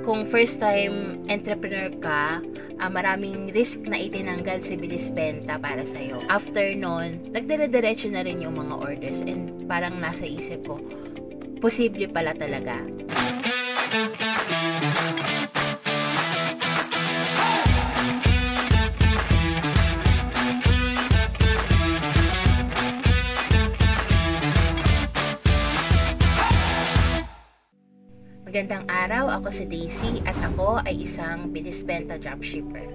Kung first time entrepreneur ka, maraming risk na itinanggal si Bilis Benta para sa'yo. After nun, nagdire-diretso na rin yung mga orders and parang nasa isip ko, posible pala talaga. Magandang araw, ako si Daisy at ako ay isang Bilis Benta dropshipper.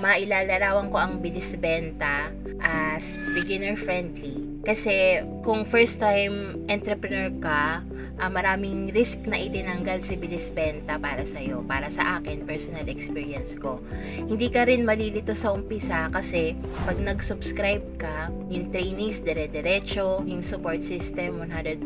Mailalarawan ko ang Bilis Benta as beginner friendly. Kasi kung first time entrepreneur ka, maraming risk na itinanggal si Bilis Benta para sa'yo, para sa akin, personal experience ko. Hindi ka rin malilito sa umpisa kasi pag nag-subscribe ka, yung trainings dire-diretso, yung support system 100%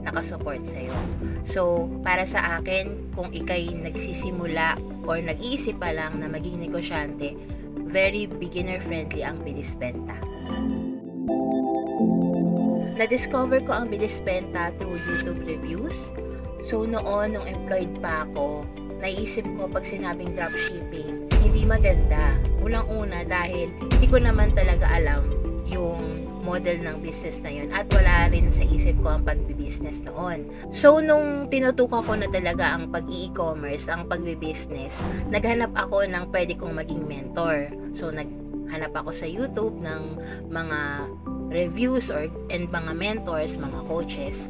nakasupport sa'yo. So, para sa akin, kung ikay nagsisimula or nag-iisip pa lang na maging negosyante, very beginner friendly ang Bilis Benta. Na-discover ko ang Bilis Benta through YouTube reviews. So noon, nung employed pa ako, naisip ko pag sinabing dropshipping, hindi maganda. Unang-una dahil hindi ko naman talaga alam yung model ng business na yun at wala rin sa isip ko ang pagbi-business noon. So nung tinutukan ko na talaga ang pag-e-commerce, ang pagbi-business, naghanap ako ng pwede kong maging mentor. So naghanap ako sa YouTube ng mga reviews and mga mentors, mga coaches.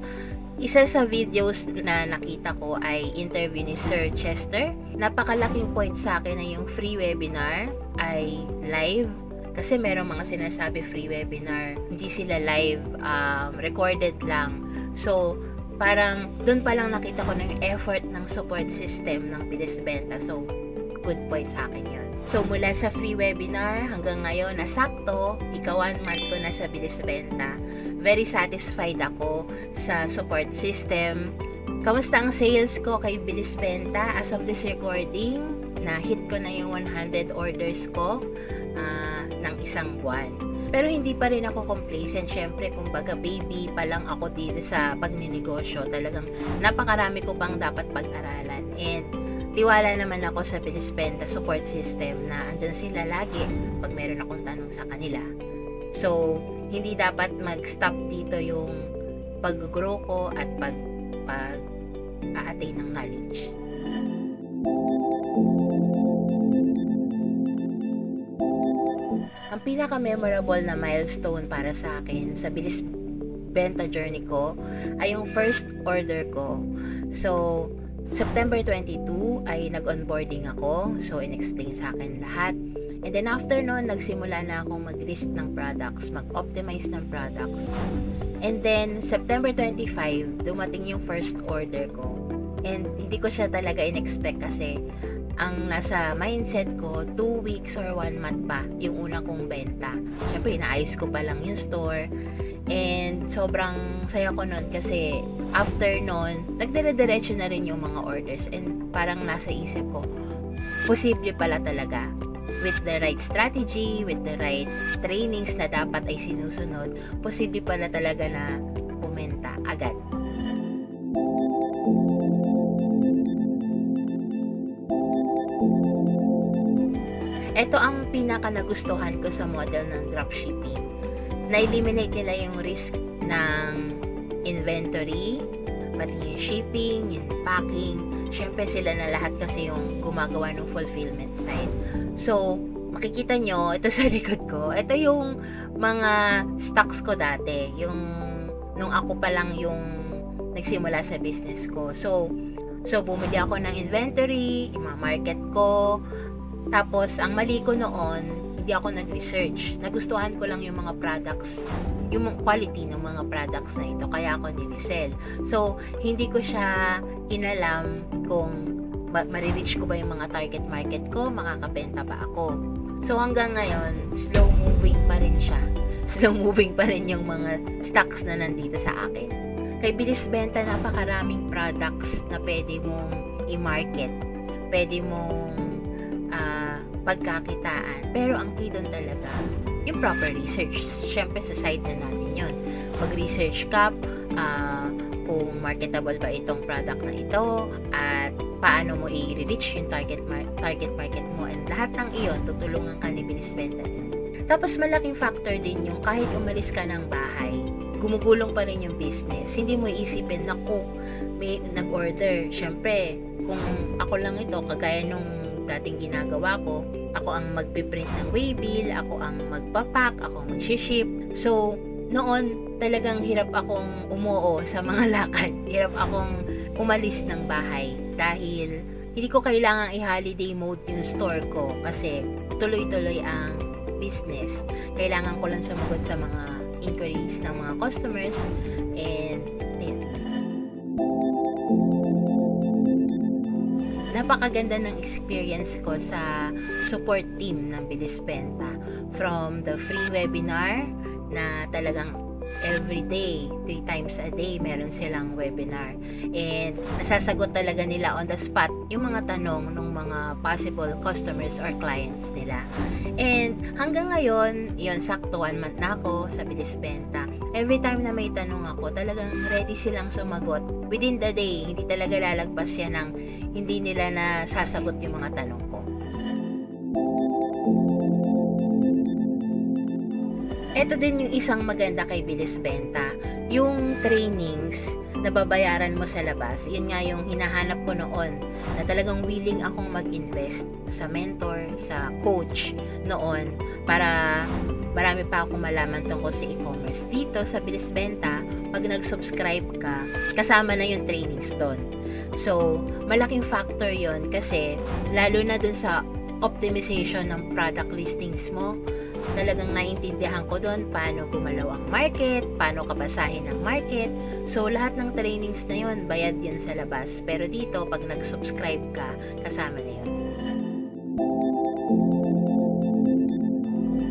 Isa sa videos na nakita ko ay interview ni Sir Chester. Napakalaking point sa akin na yung free webinar ay live. Kasi merong mga sinasabi free webinar, hindi sila live, recorded lang. So, parang doon pa lang nakita ko na yung effort ng support system ng Bilis Benta. So, good point sa akin yun. So, mula sa free webinar hanggang ngayon, nasakto, ika-1 month ko na sa Bilis Benta. Very satisfied ako sa support system. Kamusta ang sales ko kay Bilis Benta? As of this recording, na-hit ko na yung 100 orders ko ng isang buwan. Pero hindi pa rin ako complacent. Syempre, kumbaga baby pa lang ako dito sa pagninegosyo. Talagang napakarami ko pang dapat pag-aralan. And tiwala naman ako sa Bilis Benta support system na andyan sila lagi pag meron akong tanong sa kanila. So, hindi dapat mag-stop dito yung pag-grow ko at pag-a-attain ng knowledge. Ang pinaka-memorable na milestone para sa akin sa Bilis Benta journey ko ay yung first order ko. So, September 22 ay nag-onboarding ako. So, in-explain sa akin lahat. And then after nun, nagsimula na akong mag-list ng products, mag-optimize ng products. And then, September 25, dumating yung first order ko. And hindi ko siya talaga in-expect kasi ang nasa mindset ko, 2 weeks or 1 month pa yung una kong benta. Siyempre, inaayos ko pa lang yung store. And sobrang saya ko nun kasi after nun, nagdire-diretso na rin yung mga orders and parang nasa isip ko, posible pala talaga. With the right strategy, with the right trainings na dapat ay sinusunod, posible pala talaga na bumenta agad. Ito ang pinaka nagustuhan ko sa model ng dropshipping. Na-eliminate nila yung risk ng inventory, pati yung shipping, yung packing. Syempre sila na lahat kasi yung gumagawa ng fulfillment side. So, makikita nyo, ito sa likod ko, ito yung mga stocks ko dati. Yung, nung ako pa lang yung nagsimula sa business ko. So bumili ako ng inventory, ima-market ko. Tapos, ang mali ko noon, hindi ako nag-research. Nagustuhan ko lang yung mga products, yung quality ng mga products na ito, kaya ako nilisell. So, hindi ko siya inalam kung marireach ko ba yung mga target market ko, makakabenta ba ako. So, hanggang ngayon, slow moving pa rin siya. Slow moving pa rin yung mga stocks na nandito sa akin. Kay Bilis Benta, napakaraming products na pwede mong i-market. Pwede mong pagkakitaan. Pero ang key doon talaga, yung proper research. Siyempre, sa site na natin yun. Mag-research ka, kung marketable ba itong product na ito, at paano mo i-reach yung target market mo, and lahat ng iyon tutulungan ka ni Bilis Benta din. Tapos malaking factor din yung kahit umalis ka ng bahay, gumugulong pa rin yung business. Hindi mo iisipin na may nag-order. Syempre, kung ako lang ito, kagaya nung dating ginagawa ko, ako ang magpiprint ng waybill, ako ang magpapack, ako ang mag-ship. So, noon talagang hirap akong umuo sa mga lakad. Hirap akong umalis ng bahay dahil hindi ko kailangang i-holiday mode yung store ko kasi tuloy-tuloy ang business. Kailangan ko lang sumagot sa mga inquiries ng mga customers, and napakaganda ng experience ko sa support team ng Bilis Benta. From the free webinar na talagang everyday, 3 times a day, meron silang webinar. And nasasagot talaga nila on the spot yung mga tanong ng mga possible customers or clients nila. And hanggang ngayon, yun, sakto 1 month na ako sa Bilis Benta. Every time na may tanong ako, talagang ready silang sumagot within the day. Hindi talaga lalagpas yan ng hindi nila nasasagot yung mga tanong ko. Ito din yung isang maganda kay Bilis Benta, yung trainings na babayaran mo sa labas. Yun nga yung hinahanap ko noon, na talagang willing akong mag-invest sa mentor, sa coach noon, para marami pa akong malaman tungkol sa e-commerce. Dito sa Bilis Benta, pag nag-subscribe ka, kasama na yung trainings doon. So, malaking factor yon kasi lalo na dun sa optimization ng product listings mo, talagang naiintindihan ko doon paano gumalaw ang market, paano kabasahin ang market. So, lahat ng trainings na yun, bayad yun sa labas. Pero dito, pag nag-subscribe ka, kasama na yun.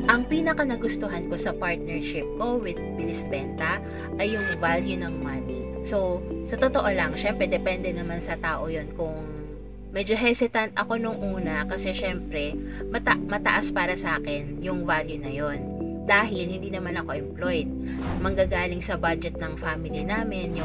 Ang pinaka nagustuhan ko sa partnership ko with Bilis Benta ay yung value ng money. So, sa totoo lang, syempre, depende naman sa tao yun kung medyo hesitant ako nung una kasi syempre mataas para sa akin yung value na yon dahil hindi naman ako employed. Manggagaling sa budget ng family namin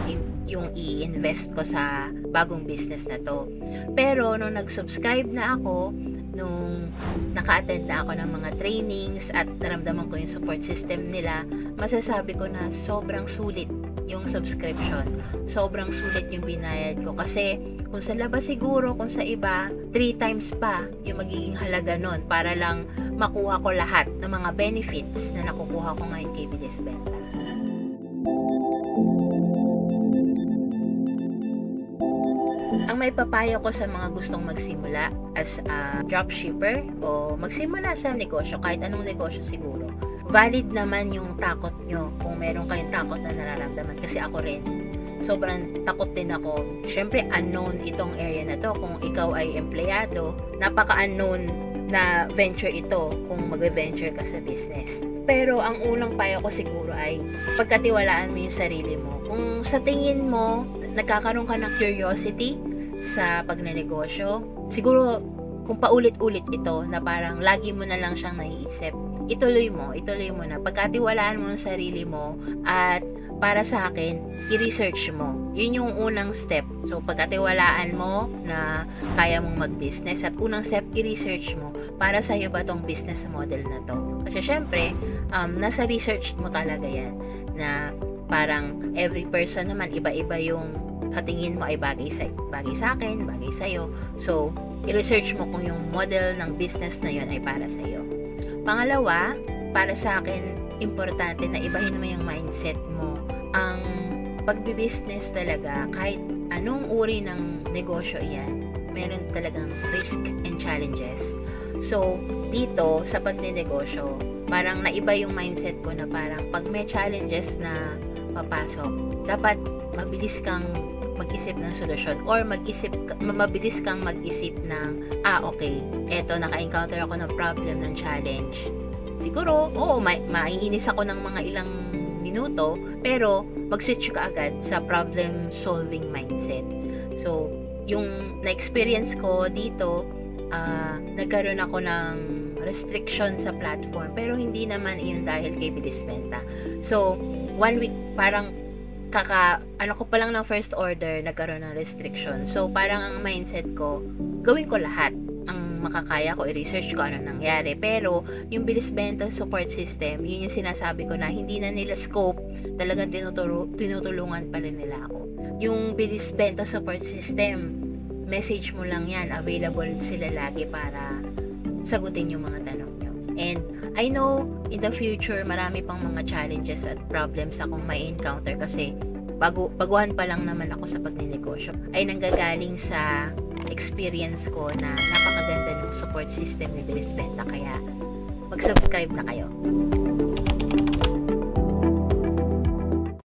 yung i-invest ko sa bagong business na to. Pero nung nag-subscribe na ako, nung naka-attend na ako ng mga trainings at naramdaman ko yung support system nila, masasabi ko na sobrang sulit yung subscription. Sobrang sulit yung binayad ko kasi kung sa labas siguro, kung sa iba, 3 times pa yung magiging halaga nun para lang makuha ko lahat ng mga benefits na nakukuha ko ngayon kay Bilis Benta. Ang may papayo ko sa mga gustong magsimula as a dropshipper o magsimula sa negosyo, kahit anong negosyo siguro, valid naman yung takot nyo kung meron kayong takot na nararamdaman. Kasi ako rin, sobrang takot din ako. Syempre, unknown itong area na to. Kung ikaw ay empleyado, napaka-unknown na venture ito kung mag-venture ka sa business. Pero ang unang payo ko siguro ay pagkatiwalaan mo yung sarili mo. Kung sa tingin mo, nagkakaroon ka ng curiosity sa pagnenegosyo, siguro kung paulit-ulit ito na parang lagi mo na lang siyang naiisip, ituloy mo na. Pagkatiwalaan mo ang sarili mo, at para sa akin, i-research mo. Yun yung unang step. So, pagkatiwalaan mo na kaya mong mag-business, at unang step, i-research mo para sa'yo ba tong business model na to. Kasi syempre, nasa research mo talaga yan, na parang every person naman, iba-iba yung katingin mo ay bagay sa akin, bagay sa'yo. So, i-research mo kung yung model ng business na yun ay para sa'yo. Pangalawa, para sa akin, importante na ibahin mo yung mindset mo. Ang pagbibusiness talaga, kahit anong uri ng negosyo yan, meron talagang risk and challenges. So, dito, sa pagnenegosyo, parang naiba yung mindset ko na parang pag may challenges na papasok, dapat mabilis kang mag-isip ng solusyon or mabilis kang mag-isip ng okay, eto, naka-encounter ako ng problem, ng challenge. Siguro, maiinis ako ng mga ilang minuto, pero mag-switch ka agad sa problem solving mindset. So, yung na-experience ko dito, nagkaroon ako ng restriction sa platform, pero hindi naman yun dahil kay Bilis Benta. So, 1 week, parang ano ko pa lang ng first order, nagkaroon ng restriction. So, parang ang mindset ko, gawin ko lahat. Ang makakaya ko, i-research ko ano nangyari. Pero, yung bilis benta support system, yun yung sinasabi ko na hindi na nila scope, talagang tinutulungan pa rin nila ako. Yung bilis benta support system, message mo lang yan, available sila lagi para sagutin yung mga tanong nyo. And I know in the future marami pang mga challenges at problems akong may encounter kasi baguhan pa lang naman ako sa pagninegosyo. Ay nanggagaling sa experience ko na napakaganda ng support system ni Bilis Benta, kaya mag-subscribe na kayo.